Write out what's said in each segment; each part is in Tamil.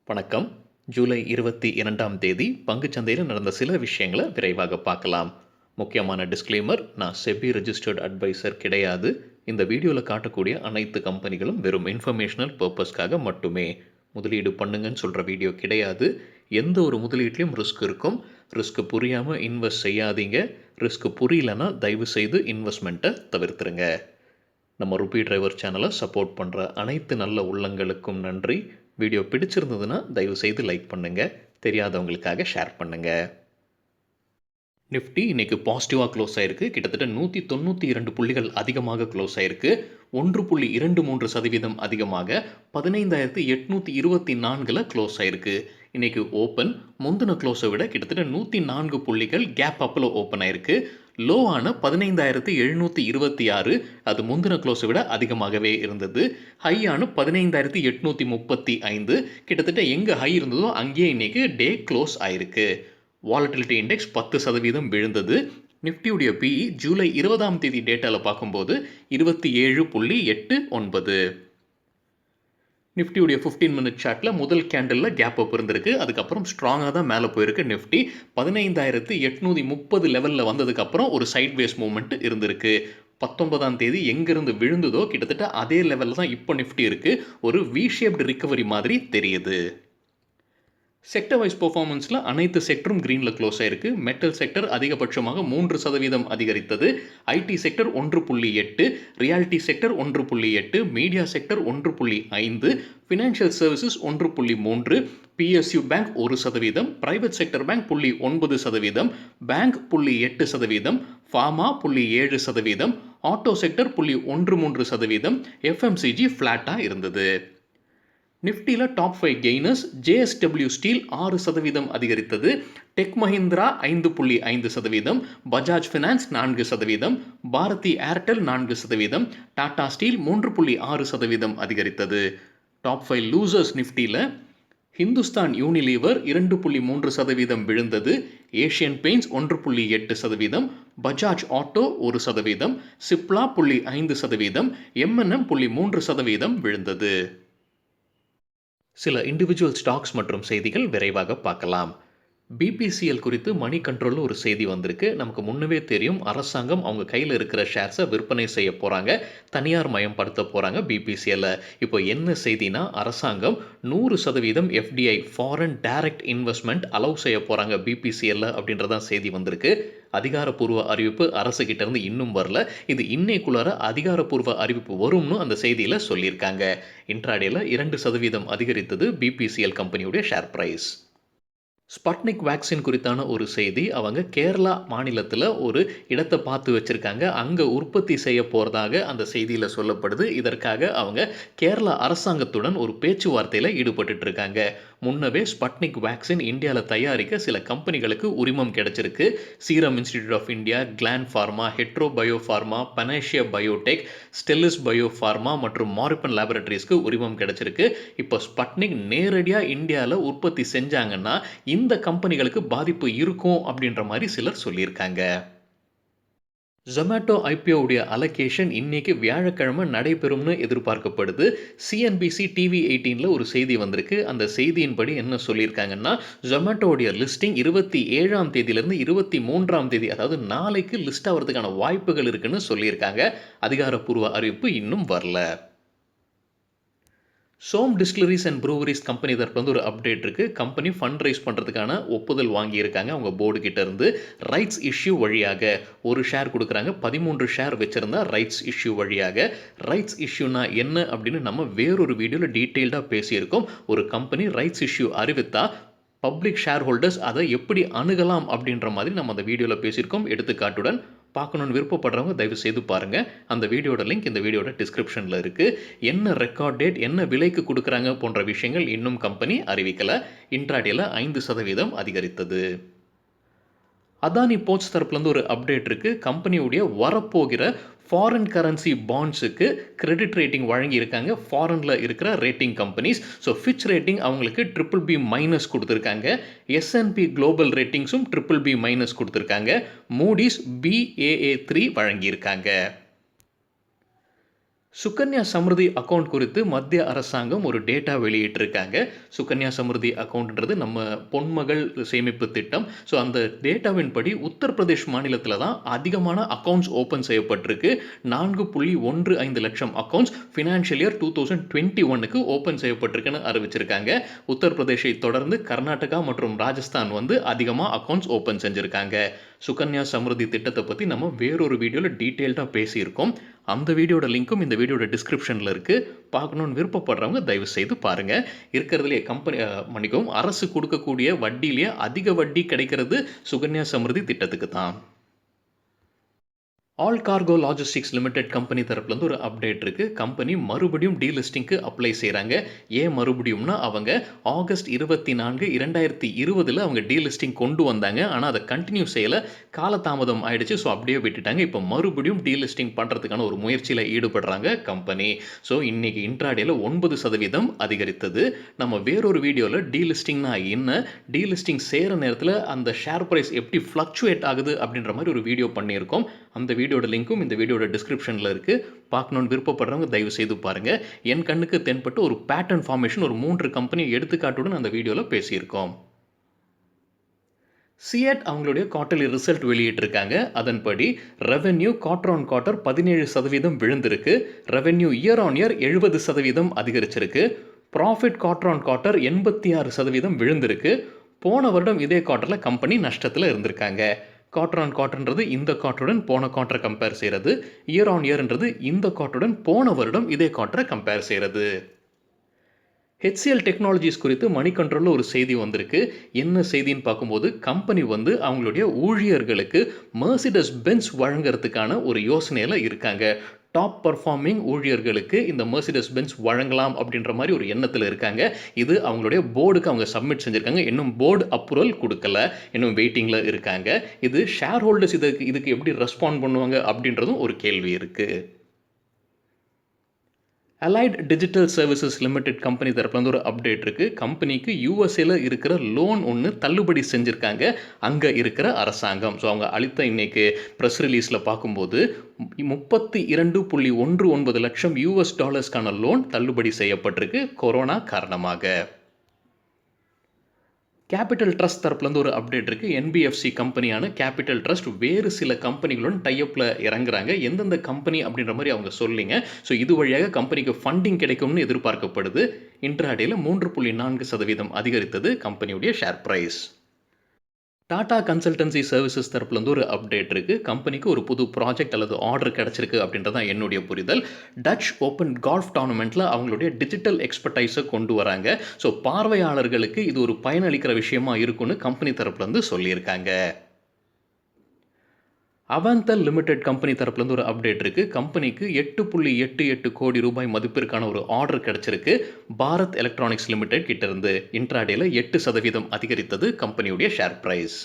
வணக்கம். ஜூலை 22ஆம் தேதி பங்குச்சந்தையில் நடந்த சில விஷயங்களை விரைவாக பார்க்கலாம். முக்கியமான டிஸ்க்ளைமர், நான் செபி ரெஜிஸ்டர்ட் அட்வைசர் கிடையாது. இந்த வீடியோவில் காட்டக்கூடிய அனைத்து கம்பெனிகளும் வெறும் இன்ஃபர்மேஷனல் பர்பஸ்க்காக மட்டுமே. முதலீடு பண்ணுங்கன்னு சொல்கிற வீடியோ கிடையாது. எந்த ஒரு முதலீட்லையும் ரிஸ்க் இருக்கும். ரிஸ்க் புரியாமல் இன்வெஸ்ட் செய்யாதீங்க. ரிஸ்க் புரியலன்னா தயவு செய்து இன்வெஸ்ட்மெண்ட்டை தவிர்த்துருங்க. நம்ம ருபி டிரைவர் சேனலை சப்போர்ட் பண்ணுற அனைத்து நல்ல உள்ளங்களுக்கும் நன்றி. வீடியோ பிடிச்சிருந்ததுன்னா தயவு செய்து லைக் பண்ணுங்கள். தெரியாதவங்களுக்காக ஷேர் பண்ணுங்கள். நிஃப்டி இன்றைக்கி பாசிட்டிவாக க்ளோஸ் ஆகிருக்கு. கிட்டத்தட்ட 192 புள்ளிகள் அதிகமாக க்ளோஸ் ஆகிருக்கு. 1.23% அதிகமாக 15,824 க்ளோஸ் ஆகிருக்கு. இன்றைக்கி ஓப்பன் முந்தின க்ளோஸை விட கிட்டத்தட்ட 104 புள்ளிகள் கேப் அப்பில் ஓப்பன் ஆகிருக்கு. லோவான 15,726 அது முந்தின க்ளோஸை விட அதிகமாகவே இருந்தது. ஹையான 15,835 கிட்டத்தட்ட எங்கே ஹை இருந்ததோ அங்கேயே இன்றைக்கி டே க்ளோஸ் ஆகிருக்கு. வாலட்டிலிட்டி இண்டெக்ஸ் 10% விழுந்தது. நிஃப்டியுடைய பிஇ ஜூலை 20ஆம் தேதி டேட்டாவில் பார்க்கும்போது 27.89. நிஃப்டியுடைய 15 மினிட் சார்ட்டில் முதல் கேண்டலில் கேப் அப் இருந்திருக்கு. அதுக்கப்புறம் ஸ்ட்ராங்காக தான் மேலே போயிருக்கு. நிஃப்டி 15,830 லெவலில் வந்ததுக்கப்புறம் ஒரு சைட்வேஸ் மூவ்மெண்ட் இருந்திருக்கு. 19ஆம் தேதி எங்கேருந்து விழுந்ததோ கிட்டத்தட்ட அதே லெவலில் தான் இப்போ நிஃப்டி இருக்குது. ஒரு வி ஷேப்டு ரிகவரி மாதிரி தெரியுது. செக்டர் வைஸ் பெர்ஃபார்மன்ஸில் அனைத்து செக்டரும் க்ரீனில் க்ளோஸ் ஆயிருக்கு. மெட்டல் செக்டர் அதிகபட்சமாக 3% அதிகரித்தது. IT sector 1.8, reality sector 1.8, media sector 1.5, financial services 1.3, PSU bank 1%, private sector bank 0.9%, bank 0.8%, pharma 0.7%, auto sector 0.13%, FMCG ஃப்ளாட்டாக இருந்தது. நிஃப்டியில் டாப் 5 கெய்னர்ஸ். ஜேஎஸ்டபிள்யூ ஸ்டீல் 6% அதிகரித்தது. Tech Mahindra 5.5%, Bajaj Finance 4%, Bharti Airtel 4%, Tata Steel 3.6% அதிகரித்தது. டாப் 5 லூசர்ஸ் நிஃப்டியில் ஹிந்துஸ்தான் யூனிலீவர் 2.3% விழுந்தது. Asian paints 1.8%, Bajaj auto 1%, Cipla 0.5%, M&M 0.3% விழுந்தது. சில இண்டிவிஜுவல் ஸ்டாக்ஸ் மற்றும் செய்திகள் விரைவாக பார்க்கலாம். பிபிசிஎல் குறித்து மணி கண்ட்ரோலில் ஒரு செய்தி வந்திருக்கு. நமக்கு முன்னவே தெரியும், அரசாங்கம் அவங்க கையில் இருக்கிற ஷேர்ஸை விற்பனை செய்ய போகிறாங்க, தனியார் மயப்படுத்த போகிறாங்க பிபிசிஎல்ல. இப்போ என்ன செய்தினா, அரசாங்கம் 100% FDI foreign direct investment allow செய்ய போகிறாங்க பிபிசிஎல்ல அப்படின்றதான் செய்தி வந்திருக்கு. அதிகாரப்பூர்வ அறிவிப்பு அரசுகிட்ட இருந்து இன்னும் வரல. இது இன்னைக்குள்ளார அதிகாரப்பூர்வ அறிவிப்பு வரும்னு அந்த செய்தியில் சொல்லியிருக்காங்க. இன்ட்ராடேல 2% அதிகரித்தது பிபிசிஎல் கம்பெனியுடைய ஷேர் பிரைஸ். ஸ்புட்னிக் வேக்சின் குறித்தான ஒரு செய்தி. அவங்க கேரளா மாநிலத்தில் ஒரு இடத்தை பார்த்து வச்சுருக்காங்க. அங்கே உற்பத்தி செய்ய போகிறதாக அந்த செய்தியில் சொல்லப்படுது. இதற்காக அவங்க கேரளா அரசாங்கத்துடன் ஒரு பேச்சுவார்த்தையில் ஈடுபட்டு இருக்காங்க. முன்னவே ஸ்புட்னிக் வேக்சின் இந்தியாவில் தயாரிக்க சில கம்பெனிகளுக்கு உரிமம் கிடைச்சிருக்கு. Serum Institute of India, Gland Pharma, Hetero Biopharma, Panacea Biotec, Stelis Biopharma மற்றும் மாரிப்பன் லேபரட்டரிஸ்க்கு உரிமம் கிடைச்சிருக்கு. இப்போ ஸ்புட்னிக் நேரடியாக இந்தியாவில் உற்பத்தி செஞ்சாங்கன்னா இந்த கம்பெனிகளுக்கு பாதிப்பு இருக்கும் அப்படின்ற மாதிரி சிலர் சொல்லியிருக்காங்க. ஜொமேட்டோ ஐபிஓவுடைய அலோகேஷன் இன்னைக்கு வியாழக்கிழமை நடைபெறும்னு எதிர்பார்க்கப்படுது. சிஎன்பிசி டிவி 18ல் ஒரு செய்தி வந்திருக்கு. அந்த செய்தியின்படி என்ன சொல்லியிருக்காங்கன்னா, ஜொமேட்டோவுடைய லிஸ்டிங் 27ஆம் தேதியிலிருந்து 23ஆம் தேதி, அதாவது நாளைக்கு லிஸ்ட் ஆகிறதுக்கான வாய்ப்புகள் இருக்குன்னு சொல்லியிருக்காங்க. அதிகாரப்பூர்வ அறிவிப்பு இன்னும் வரல. Som distilleries and breweries company தரப்பு ஒரு அப்டேட் இருக்குது. கம்பெனி ஃபண்ட் ரைஸ் பண்ணுறதுக்கான ஒப்புதல் வாங்கியிருக்காங்க அவங்க போர்டு கிட்ட இருந்து. ரைட்ஸ் இஷ்யூ வழியாக ஒரு ஷேர் கொடுக்குறாங்க. 13 ஷேர் வச்சுருந்தா ரைட்ஸ் இஷ்யூ வழியாக. ரைட்ஸ் இஷ்யூனா என்ன அப்படின்னு நம்ம வேறொரு வீடியோவில் டீட்டெயில்டாக பேசியிருக்கோம். ஒரு கம்பெனி ரைட்ஸ் இஷ்யூ அறிவித்தா பப்ளிக் ஷேர் ஹோல்டர்ஸ் அதை எப்படி அணுகலாம் அப்படின்ற மாதிரி நம்ம அந்த வீடியோவில் பேசியிருக்கோம் எடுத்துக்காட்டுடன். பார்க்கணுன்னு விருப்பப்படுறவங்க தயவு செய்து பாருங்கள். அந்த வீடியோட லிங்க் இந்த வீடியோட டிஸ்கிரிப்ஷனில் இருக்குது. என்ன ரெக்கார்ட் டேட், என்ன விலைக்கு கொடுக்குறாங்க போன்ற விஷயங்கள் இன்னும் கம்பெனி அறிவிக்கலை. இன்ட்ராடேல 5% அதிகரித்தது. அதானி போர்ட்ஸ் தரப்புலேருந்து ஒரு அப்டேட் இருக்குது. கம்பெனியுடைய வரப்போகிற ஃபாரின் கரன்சி பாண்ட்ஸுக்கு கிரெடிட் ரேட்டிங் வழங்கியிருக்காங்க ஃபாரினில் இருக்கிற rating companies. So Fitch rating அவங்களுக்கு BBB- கொடுத்துருக்காங்க. S&P குளோபல் ரேட்டிங்ஸும் BBB- கொடுத்துருக்காங்க. மூடிஸ் Baa3 வழங்கியிருக்காங்க. சுகன்யா சம்ருதி அக்கவுண்ட் குறித்து மத்திய அரசாங்கம் ஒரு டேட்டா வெளியிட்டிருக்காங்க. சுகன்யா சம்ருதி அக்கவுண்ட்ன்றது நம்ம பொன்மகள் சேமிப்பு திட்டம். ஸோ அந்த டேட்டாவின்படி உத்தரப்பிரதேஷ் மாநிலத்தில தான் அதிகமான அக்கவுண்ட்ஸ் ஓப்பன் செய்யப்பட்டிருக்கு. 4.15 லட்சம் அக்கவுண்ட்ஸ் ஃபினான்ஷியல் இயர் 2021க்கு ஓப்பன் செய்யப்பட்டிருக்குன்னு அறிவிச்சிருக்காங்க. உத்தரப்பிரதேஷை தொடர்ந்து கர்நாடகா மற்றும் ராஜஸ்தான் வந்து அதிகமாக அக்கவுண்ட்ஸ் ஓப்பன் செஞ்சிருக்காங்க. சுகன்யா சம்ருதி திட்டத்தை பற்றி நம்ம வேறொரு வீடியோவில் டீட்டெயில்டாக பேசியிருக்கோம். அந்த வீடியோட லிங்க்கும் இந்த வீடியோட டிஸ்கிரிப்ஷனில் இருக்குது. பார்க்கணுன்னு விருப்பப்படுறவங்க தயவு செய்து பாருங்கள். இருக்கிறதுலே மன்னிக்கவும், அரசு கொடுக்கக்கூடிய வட்டியிலேயே அதிக வட்டி கிடைக்கிறது சுகன்யா சம்ருதி திட்டத்துக்கு தான். All cargo logistics limited company தரப்புலேருந்து ஒரு அப்டேட் இருக்குது. கம்பெனி மறுபடியும் டீலிஸ்டிங்க்கு அப்ளை செய்கிறாங்க. ஏன் மறுபடியும்னா, அவங்க ஆகஸ்ட் 24, 2020 அவங்க டீலிஸ்டிங் கொண்டு வந்தாங்க. ஆனால் அதை கண்டினியூ செய்யலை, காலதாமதம் ஆயிடுச்சு. ஸோ அப்படியே விட்டுட்டாங்க. இப்போ மறுபடியும் டீலிஸ்டிங் பண்ணுறதுக்கான ஒரு முயற்சியில் ஈடுபடுறாங்க கம்பெனி. ஸோ இன்றைக்கி இன்ட்ராடேயில் 9% அதிகரித்தது. நம்ம வேறொரு வீடியோவில் டீலிஸ்டிங்னா என்ன, டீலிஸ்டிங் செய்கிற நேரத்தில் அந்த ஷேர் ப்ரைஸ் எப்படி ஃப்ளக்சுவேட் ஆகுது அப்படின்ற மாதிரி ஒரு வீடியோ பண்ணியிருக்கோம். அந்த வீடியோட லிங்க்கும் இந்த வீடியோட டிஸ்கிரிப்ஷனில் இருக்குது. பார்க்கணுன்னு விருப்பப்படுறவங்க தயவு செய்து பாருங்கள். என் கண்ணுக்கு தென்பட்டு ஒரு பேட்டர்ன் ஃபார்மேஷன் ஒரு 3 கம்பெனி எடுத்துக்காட்டுடன் அந்த வீடியோவில் பேசியிருக்கோம். சியாட் அவங்களுடைய குவார்ட்டர்லி ரிசல்ட் வெளியிட்டிருக்காங்க. அதன்படி ரெவென்யூ குவார்ட்டர் ஆன் குவார்ட்டர் 17% விழுந்திருக்கு. ரெவென்யூ இயர் ஆன் இயர் 70% அதிகரிச்சிருக்கு. ப்ராஃபிட் குவார்ட்டர் ஆன் குவார்ட்டர் 86% விழுந்திருக்கு. போன வருடம் இதே குவார்ட்டரில் கம்பெனி நஷ்டத்தில் இருந்திருக்காங்க. குவார்ட்டர் ஆன் குவார்ட்டர்ன்றது இந்த குவார்ட்டருடன் போன குவார்ட்டரை கம்பேர் செய்கிறது. இயர் ஆன் இயர்ன்றது இந்த குவார்ட்டருடன் போன வருடம் இதே குவார்ட்டரை கம்பேர் செய்கிறது. HCL டெக்னாலஜிஸ் குறித்து மணி கண்ட்ரோலில் ஒரு செய்தி வந்திருக்கு. என்ன செய்தின்னு பார்க்கும்போது, கம்பெனி வந்து அவங்களுடைய ஊழியர்களுக்கு மெர்சிடஸ் பென்ஸ் வழங்குறதுக்கான ஒரு யோசனையில் இருக்காங்க. டாப் பர்ஃபார்மிங் ஊழியர்களுக்கு இந்த மெர்சிடஸ் பென்ஸ் வழங்கலாம் அப்படின்ற மாதிரி ஒரு எண்ணத்தில் இருக்காங்க. இது அவங்களுடைய போர்டுக்கு அவங்க சப்மிட் செஞ்சுருக்காங்க. இன்னும் போர்டு அப்ரூவல் கொடுக்கல, இன்னும் வெயிட்டிங்கில் இருக்காங்க. இது ஷேர் ஹோல்டர்ஸ் இதுக்கு எப்படி ரெஸ்பாண்ட் பண்ணுவாங்க அப்படின்றதும் ஒரு கேள்வி இருக்குது. Allied digital services limited company தரப்புலேருந்து ஒரு அப்டேட் இருக்குது. கம்பெனிக்கு யூஎஸ்ஏல இருக்கிற லோன் ஒன்று தள்ளுபடி செஞ்சுருக்காங்க அங்கே இருக்கிற அரசாங்கம். ஸோ அவங்க அளித்த இன்னைக்கு ப்ரெஸ் ரிலீஸில் பார்க்கும்போது $32.19 லட்சம் டாலர்ஸ்க்கான லோன் தள்ளுபடி செய்யப்பட்டிருக்கு கொரோனா காரணமாக. கேபிட்டல் ட்ரஸ்ட் தரப்புலேருந்து ஒரு அப்டேட் இருக்குது. NBFC கம்பெனியான கேபிட்டல் ட்ரஸ்ட் வேறு சில கம்பெனிகளுடன் டைஅப்பில் இறங்குறாங்க. எந்தெந்த கம்பெனி அப்படின்ற மாதிரி அவங்க சொல்லிங்க. ஸோ இது வழியாக கம்பெனிக்கு ஃபண்டிங் கிடைக்கும்னு எதிர்பார்க்கப்படுது. இன்ட்ராடேயில் 3.4% அதிகரித்தது கம்பெனியுடைய share price. Tata Consultancy Services தரப்புலேருந்து ஒரு அப்டேட் இருக்குது. கம்பெனிக்கு ஒரு புது ப்ராஜெக்ட் அல்லது ஆர்டர் கிடச்சிருக்கு அப்படின்றது தான் என்னுடைய புரிதல். டச் ஓப்பன் கால்ஃப் டோர்னமெண்ட்டில் அவங்களுடைய டிஜிட்டல் எக்ஸ்பர்டைஸை கொண்டு வராங்க. ஸோ பார்வையாளர்களுக்கு இது ஒரு பயனளிக்கிற விஷயமா இருக்குன்னு கம்பெனி தரப்புலேருந்து சொல்லியிருக்காங்க. அவந்தல் லிமிடெட் கம்பெனி தரப்புலேருந்து ஒரு அப்டேட் இருக்குது. கம்பெனிக்கு 8.88 கோடி ரூபாய் மதிப்பிற்கான ஒரு ஆர்டர் கிடச்சிருக்கு பாரத் எலக்ட்ரானிக்ஸ் லிமிடெட் கிட்டேருந்து. இன்ட்ராடேயில் 8% அதிகரித்தது கம்பெனியுடைய ஷேர் ப்ரைஸ்.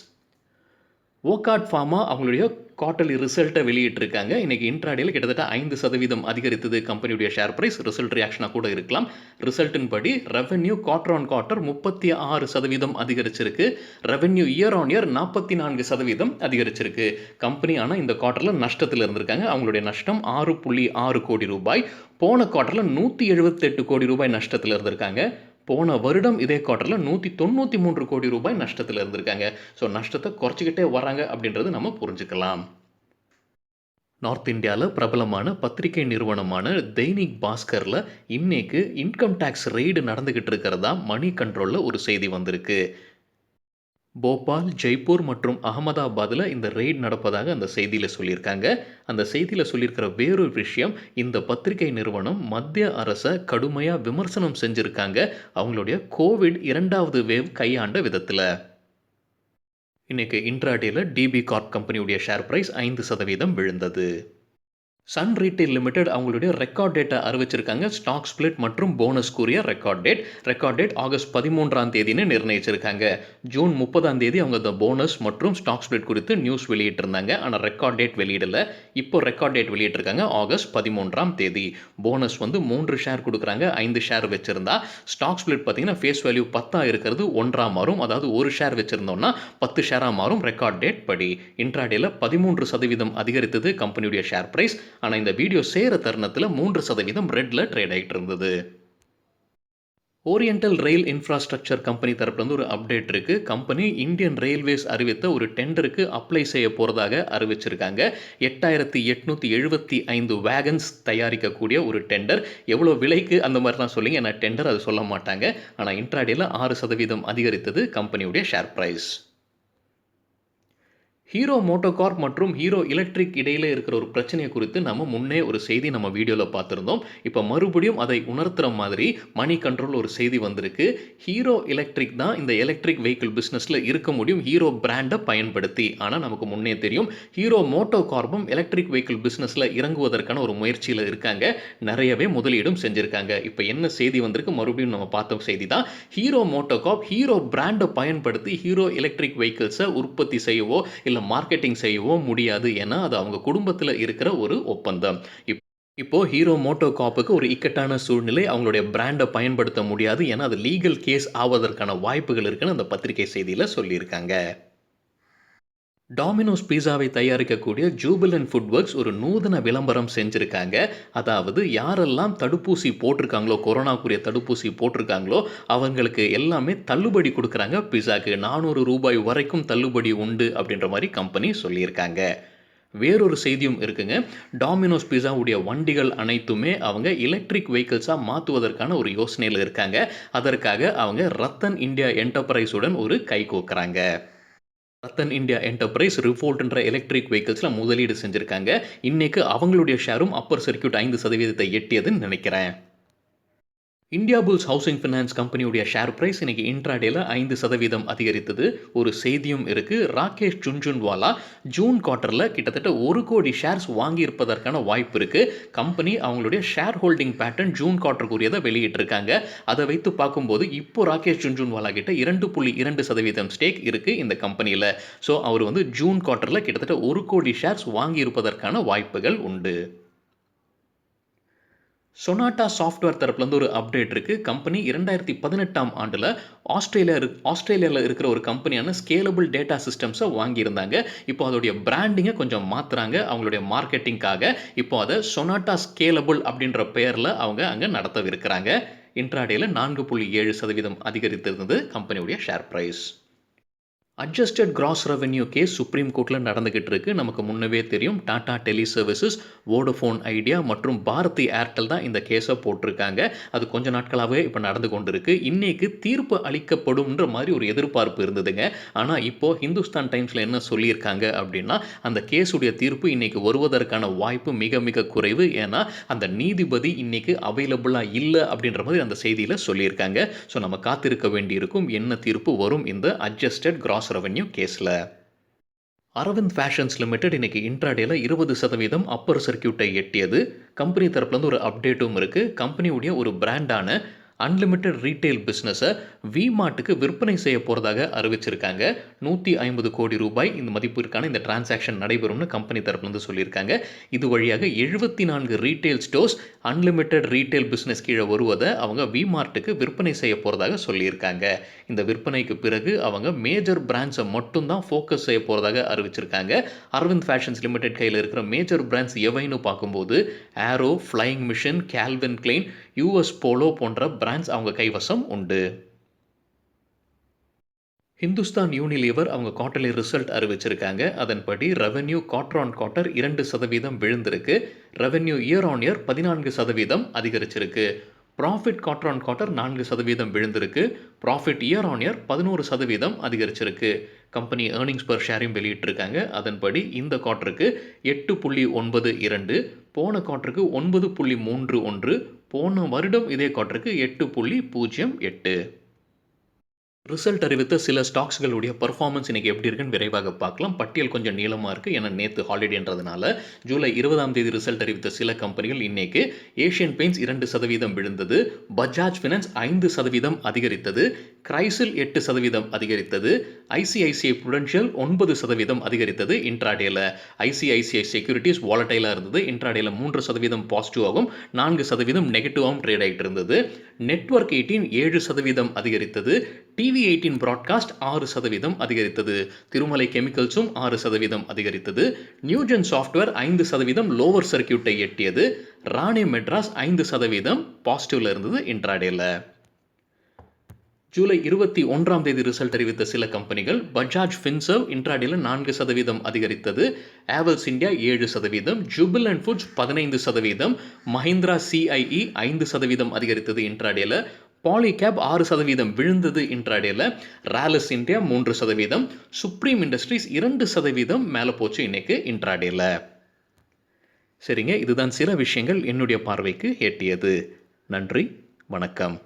வோகாட் ஃபார்மா அவங்களுடைய குவார்ட்டர்லி ரிசல்ட்டை வெளியிட்டிருக்காங்க. இன்றைக்கி இன்ட்ராடேயில் கிட்டத்தட்ட 5% அதிகரித்தது கம்பெனியுடைய ஷேர் ப்ரைஸ். ரிசல்ட் ரியாக்ஷனாக கூட இருக்கலாம். ரிசல்ட்டின் படி ரெவென்யூ குவார்ட்டர் ஆன் குவார்ட்டர் 36% அதிகரிச்சிருக்கு. ரெவென்யூ இயர் ஆன் இயர் 44% அதிகரிச்சிருக்கு. கம்பெனி ஆனால் இந்த குவார்ட்டரில் நஷ்டத்தில் இருந்திருக்காங்க. அவங்களுடைய நஷ்டம் 6.6 கோடி ரூபாய். போன குவார்ட்டரில் 178 கோடி ரூபாய் நஷ்டத்தில் இருந்திருக்காங்க. போன வருடம் இதே குவார்ட்டரில் 193 கோடி ரூபாய் நஷ்டத்தில் இருந்திருக்காங்க. ஸோ நஷ்டத்தை குறைச்சிக்கிட்டே வராங்க அப்படின்றது நம்ம புரிஞ்சுக்கலாம். நார்த் இந்தியாவில் பிரபலமான பத்திரிகை நிறுவனமான தைனிக் பாஸ்கரில் இன்னைக்கு இன்கம் டேக்ஸ் ரெய்டு நடந்துக்கிட்டு இருக்கிறதா மணி கண்ட்ரோலில் ஒரு செய்தி வந்திருக்கு. போபால், ஜெய்ப்பூர் மற்றும் அகமதாபாத்தில் இந்த ரெய்ட் நடப்பதாக அந்த செய்தியில் சொல்லியிருக்காங்க. அந்த செய்தியில் சொல்லியிருக்கிற வேறொரு விஷயம், இந்த பத்திரிகை நிறுவனம் மத்திய அரசை கடுமையாக விமர்சனம் செஞ்சுருக்காங்க அவங்களுடைய கோவிட் 2வது வேவ் கையாண்ட விதத்தில். இன்னைக்கு இன்ட்ராடேயில் டிபி கார்ப் கம்பெனியுடைய ஷேர் ப்ரைஸ் 5% விழுந்தது. சன் ரீட்டைல் லிமிடெட் அவங்களுடைய ரெக்கார்ட் டேட்டை அறிவிச்சிருக்காங்க. ஸ்டாக் ஸ்பிளிட் மற்றும் போனஸ் கூறிய ரெக்கார்ட் டேட் ஆகஸ்ட் 13 நிர்ணயிச்சிருக்காங்க. ஜூன் 30 அவங்க இந்த போனஸ் மற்றும் ஸ்டாக் ஸ்பிளிட் குறித்து நியூஸ் வெளியிட்டிருந்தாங்க. ஆனால் ரெக்கார்ட் டேட் வெளியிடல. இப்போ ரெக்கார்ட் டேட் வெளியிட்டிருக்காங்க ஆகஸ்ட் 13. போனஸ் வந்து 3 ஷேர் கொடுக்குறாங்க. 5 ஷேர் வச்சிருந்தா ஸ்டாக் ஸ்பிளிட் பார்த்தீங்கன்னா ஃபேஸ் வேல்யூ 10 இருக்கிறது 1 மாறும். அதாவது ஒரு ஷேர் வச்சிருந்தோம்னா 10 ஷேராக மாறும். ரெக்கார்ட் டேட் படி இன்ட்ராடேல 13% அதிகரித்தது கம்பெனியுடைய ஷேர் பிரைஸ். ஆனால் இந்த வீடியோ சேர தருணத்தில் 3% ரெட்டில் ட்ரேட் ஆகிட்டு இருந்தது. ஓரியண்டல் ரயில் இன்ஃப்ராஸ்ட்ரக்சர் கம்பெனி தரப்புலேருந்து ஒரு அப்டேட் இருக்குது. கம்பெனி இந்தியன் ரயில்வேஸ் அறிவித்த ஒரு டெண்டருக்கு அப்ளை செய்ய போகிறதாக அறிவிச்சிருக்காங்க. 8875 வேகன்ஸ் தயாரிக்கக்கூடிய ஒரு டெண்டர். எவ்வளோ விலைக்கு அந்த மாதிரிலாம் சொல்லிங்க, ஏன்னா டெண்டர் அது சொல்ல மாட்டாங்க. ஆனால் இன்ட்ராடேல 6% அதிகரித்தது கம்பெனியுடைய ஷேர் ப்ரைஸ். ஹீரோ மோட்டோகார்ப் மற்றும் ஹீரோ எலக்ட்ரிக் இடையில இருக்கிற ஒரு பிரச்சனையை குறித்து நம்ம முன்னே ஒரு செய்தி நம்ம வீடியோவில் பார்த்துருந்தோம். இப்போ மறுபடியும் அதை உணர்த்துற மாதிரி மணி கண்ட்ரோல் ஒரு செய்தி வந்திருக்கு. ஹீரோ எலக்ட்ரிக் தான் இந்த எலக்ட்ரிக் வெஹிக்கிள் பிஸ்னஸில் இருக்க முடியும் ஹீரோ பிராண்டை பயன்படுத்தி. ஆனால் நமக்கு முன்னே தெரியும் ஹீரோ மோட்டோகார்ப்பும் எலக்ட்ரிக் வெஹிக்கிள் பிஸ்னஸில் இறங்குவதற்கான ஒரு முயற்சியில் இருக்காங்க. நிறையவே முதலீடும் செஞ்சுருக்காங்க. இப்போ என்ன செய்தி வந்திருக்கு, மறுபடியும் நம்ம பார்த்த செய்தி தான். ஹீரோ மோட்டோகார்ப் ஹீரோ பிராண்டை பயன்படுத்தி ஹீரோ எலக்ட்ரிக் வெஹிக்கிள்ஸை உற்பத்தி செய்யவோ இல்லை மார்க்கெட்டிங் செய்யவோ முடியாது. ஏன்னா அது அவங்க குடும்பத்தில் இருக்கிற ஒரு ஒப்பந்தம். இப்போ ஹீரோ மோட்டோகார்ப்புக்கு ஒரு இக்கட்டான சூழ்நிலை, அவங்களுடைய பிராண்டை பயன்படுத்த முடியாது. ஏன்னா அது லீகல் கேஸ் ஆவதற்கான வாய்ப்புகள் இருக்குன்னு அந்த பத்திரிகை செய்தியில் சொல்லியிருக்காங்க. டாமினோஸ் பீஸாவை தயாரிக்கக்கூடிய ஜூபிலண்ட் ஃபுட் ஒர்க்ஸ் ஒரு நூதன விளம்பரம் செஞ்சுருக்காங்க. அதாவது யாரெல்லாம் தடுப்பூசி போட்டிருக்காங்களோ, கொரோனாக்குரிய தடுப்பூசி போட்டிருக்காங்களோ அவங்களுக்கு எல்லாமே தள்ளுபடி கொடுக்குறாங்க. பீஸாக்கு $400 வரைக்கும் தள்ளுபடி உண்டு அப்படின்ற மாதிரி கம்பெனி சொல்லியிருக்காங்க. வேறொரு செய்தியும் இருக்குங்க. டாமினோஸ் பீஸாவுடைய வண்டிகள் அனைத்துமே அவங்க எலக்ட்ரிக் வெஹிக்கிள்ஸாக மாற்றுவதற்கான ஒரு யோசனையில் இருக்காங்க. அதற்காக அவங்க ரத்தன் இந்தியா என்டர்பிரைஸுடன் ஒரு கை கோக்குறாங்க. ரத்தன் இந்தியா என்டர்பிரைஸ் ரிவோல்ட்ன்ற எலக்ட்ரிக் வெஹிக்கிள்ஸில் முதலீடு செஞ்சுருக்காங்க. இன்னைக்கு அவங்களுடைய ஷேரும் அப்பர் சர்க்கியூட் 5% எட்டியதுன்னு நினைக்கிறேன். இந்தியா புல்ஸ் ஹவுசிங் ஃபினான்ஸ் கம்பெனியுடைய ஷேர் பிரைஸ் இன்னைக்கு இன்ட்ராடேல 5% அதிகரித்தது. ஒரு செய்தியும் இருக்கு. ராகேஷ் ஜுன்ஜுன்வாலா ஜூன் குவார்ட்டரில் கிட்டத்தட்ட 1 கோடி ஷேர்ஸ் வாங்கியிருப்பதற்கான வாய்ப்பு இருக்கு. கம்பெனி அவங்களுடைய ஷேர் ஹோல்டிங் பேட்டர்ன் ஜூன் குவார்ட்டருக்குரியதை வெளியிட்டிருக்காங்க. அதை வைத்து பார்க்கும்போது இப்போ ராகேஷ் ஜுன்ஜுன்வாலா கிட்ட 2.2% ஸ்டேக் இருக்கு இந்த கம்பெனியில். ஸோ அவர் ஜூன் குவார்ட்டரில் கிட்டத்தட்ட 1 கோடி ஷேர்ஸ் வாங்கியிருப்பதற்கான வாய்ப்புகள் உண்டு. சொனாட்டா சாஃப்ட்வேர் தரப்புலேருந்து ஒரு அப்டேட் இருக்குது. கம்பெனி 2018ஆம் ஆண்டில் ஆஸ்திரேலியாவில் இருக்கிற ஒரு கம்பெனியான ஸ்கேலபிள் டேட்டா சிஸ்டம்ஸை வாங்கியிருந்தாங்க. இப்போ அதோடைய பிராண்டிங்கை கொஞ்சம் மாற்றுறாங்க அவங்களுடைய மார்க்கெட்டிங்காக. இப்போ அதை சொனாட்டா ஸ்கேலபிள் அப்படின்ற பெயரில் அவங்க அங்கே நடத்தவிருக்கிறாங்க. இன்ட்ராடேல 4.7% அதிகரித்திருந்தது கம்பெனியுடைய share price. Adjusted gross revenue case Supreme கோர்ட்டில் நடந்துகிட்டு இருக்கு. நமக்கு முன்னவே தெரியும் Tata Teleservices, Vodafone Idea மற்றும் பாரதி ஏர்டெல் தான் இந்த கேஸை போட்டிருக்காங்க. அது கொஞ்ச நாட்களாகவே இப்போ நடந்து கொண்டு இருக்கு. இன்னைக்கு தீர்ப்பு அளிக்கப்படும்ன்ற மாதிரி ஒரு எதிர்பார்ப்பு இருந்ததுங்க. ஆனால் இப்போ ஹிந்துஸ்தான் டைம்ஸில் என்ன சொல்லியிருக்காங்க அப்படின்னா அந்த கேஸுடைய தீர்ப்பு இன்னைக்கு வருவதற்கான வாய்ப்பு மிக மிக குறைவு. ஏன்னா அந்த நீதிபதி இன்னைக்கு அவைலபிளாக இல்லை அப்படின்ற மாதிரி அந்த செய்தியில் சொல்லியிருக்காங்க. ஸோ நம்ம காத்திருக்க வேண்டியிருக்கும் என்ன தீர்ப்பு வரும் இந்த அட்ஜஸ்டட் கிராஸ் ரெவென்யூ கேஸில். அரவிந்த் ஃபேஷன்ஸ் லிமிடெட் இன்னைக்கு இன்ட்ராடேல 20% அப்பர் சர்க்கியூட்டை எட்டியது. கம்பெனி தரப்புலேருந்து ஒரு அப்டேட்டும் இருக்குது. கம்பெனியுடைய ஒரு பிராண்டான அன்லிமிட்டெட் ரீட்டைல் பிஸ்னஸை விமார்ட்டுக்கு விற்பனை செய்ய போகிறதாக அறிவிச்சிருக்காங்க. 150 கோடி ரூபாய் இந்த மதிப்பிற்கான இந்த டிரான்சாக்ஷன் நடைபெறும்னு கம்பெனி தரப்புலேருந்து சொல்லியிருக்காங்க. இது வழியாக 74 retail stores unlimited retail business கீழே வருவதை அவங்க விமார்ட்டுக்கு விற்பனை செய்ய போகிறதாக சொல்லியிருக்காங்க. இந்த விற்பனைக்கு பிறகு அவங்க மேஜர் பிராண்ட்ஸை மட்டும்தான் ஃபோக்கஸ் செய்ய போகிறதாக அறிவிச்சிருக்காங்க. அரவிந்த் ஃபேஷன்ஸ் லிமிடெட் கையில் இருக்கிற மேஜர் பிராண்ட்ஸ் எவைன்னு பார்க்கும்போது Arrow, Flying Machine, Calvin Klein, US Polo போன்ற பிராண்ட்ஸ் அவங்க கைவசம் உண்டு. ஹிந்துஸ்தான் யூனிலீவர் அவங்க குவார்ட்டர்லி ரிசல்ட் அறிவிச்சிருக்காங்க. அதன்படி ரெவென்யூ குவார்ட்டர் ஆன் குவார்ட்டர் 2% விழுந்திருக்கு. ரெவென்யூ இயர் ஆன் இயர் 14% அதிகரிச்சிருக்கு. ப்ராஃபிட் குவார்ட்டர் ஆன் குவார்ட்டர் 4% விழுந்திருக்கு. ப்ராஃபிட் இயர் ஆன் இயர் 11% அதிகரிச்சிருக்கு. கம்பெனி ஏர்னிங்ஸ் பர் ஷேரையும் வெளியிட்டிருக்காங்க. அதன்படி இந்த குவார்ட்டருக்கு 8.92, போன குவார்ட்டருக்கு 9.31, போன வருடம் இதே குவார்ட்டருக்கு 8.08. ரிசல்ட் அறிவித்த சில ஸ்டாக்ஸ்களுடைய பர்ஃபார்மன்ஸ் இன்றைக்கி எப்படி இருக்குன்னு விரைவாக பார்க்கலாம். பட்டியல் கொஞ்சம் நீளமாக இருக்குது. ஏன்னா நேற்று ஹாலிடேன்றதுனால ஜூலை 20ஆம் தேதி ரிசல்ட் அறிவித்த சில கம்பெனிகள் இன்றைக்கு ஏஷியன் பெயிண்ட்ஸ் 2% விழுந்தது. பஜாஜ் ஃபினான்ஸ் 5% அதிகரித்தது. கிரைசில் 8% அதிகரித்தது. ஐசிஐசிஐ புரூடென்ஷியல் 9% அதிகரித்தது இன்ட்ராடேல. ஐசிஐசிஐ செக்யூரிட்டிஸ் வாலடைலா இருந்தது. இன்ட்ராடேல 3% பாசிட்டிவாகவும் 4% நெகட்டிவாகவும் ட்ரேட் ஆகிட்டு இருந்தது. நெட்வொர்க் 18 7% அதிகரித்தது. டிவி 18 பிராட்காஸ்ட் 6% அதிகரித்தது. திருமலை கெமிக்கல்ஸும் 6% அதிகரித்தது. நியூஜென் சாஃப்ட்வேர் 5% லோவர் சர்க்கியூட்டை எட்டியது. ராணே மெட்ராஸ் 5% பாசிட்டிவ்ல இருந்தது இன்ட்ராடேல. ஜூலை 21ஆம் தேதி ரிசல்ட் அறிவித்த சில கம்பெனிகள். பஜாஜ் ஃபின்சர்வ் இன்ட்ராடேல 4% அதிகரித்தது. Havells India 7%, ஜுபிலண்ட் foods 15%, Mahindra CIE 5% அதிகரித்தது இன்ட்ராடேல. பாலிகேப் 6% விழுந்தது இன்ட்ராடேல. ராலிஸ் இந்தியா 3%, சுப்ரீம் இண்டஸ்ட்ரீஸ் 2% மேலே போச்சு இன்னைக்கு இன்ட்ராடேல. சரிங்க, இதுதான் சில விஷயங்கள் என்னுடைய பார்வைக்கு எட்டியது. நன்றி, வணக்கம்.